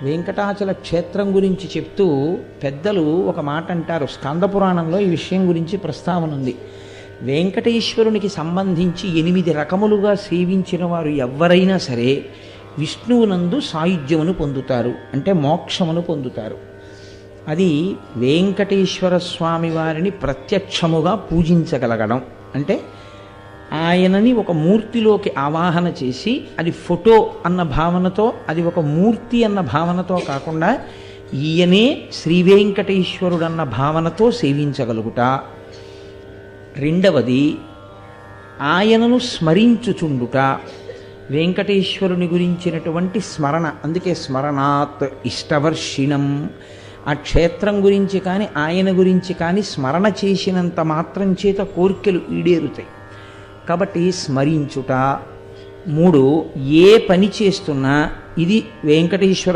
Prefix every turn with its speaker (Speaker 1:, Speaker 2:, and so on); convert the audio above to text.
Speaker 1: వెంకటాచల క్షేత్రం గురించి చెప్తూ పెద్దలు ఒక మాట అంటారు. స్కంద పురాణంలో ఈ విషయం గురించి ప్రస్తావన ఉంది. వెంకటేశ్వరునికి సంబంధించి 8 రకములుగా సేవించిన వారు ఎవరైనా సరే విష్ణువునందు సాయుధ్యమును పొందుతారు, అంటే మోక్షమును పొందుతారు. అది వెంకటేశ్వర స్వామి వారిని ప్రత్యక్షముగా పూజించగలగడం, అంటే ఆయనని ఒక మూర్తిలోకి ఆవాహన చేసి అది ఫోటో అన్న భావనతో, అది ఒక మూర్తి అన్న భావనతో కాకుండా ఈయనే శ్రీ వెంకటేశ్వరుడు అన్న భావనతో సేవించగలుగుట. రెండవది ఆయనను స్మరించుచుండుట, వెంకటేశ్వరుని గురించినటువంటి స్మరణ. అందుకే స్మరణాత్ ఇష్టవర్షిణం. ఆ క్షేత్రం గురించి కానీ ఆయన గురించి కానీ స్మరణ చేసినంత మాత్రం చేత కోరికలు ఈడేరుతాయి. కాబట్టి స్మరించుట. 3, ఏ పని చేస్తున్నా ఇది వెంకటేశ్వర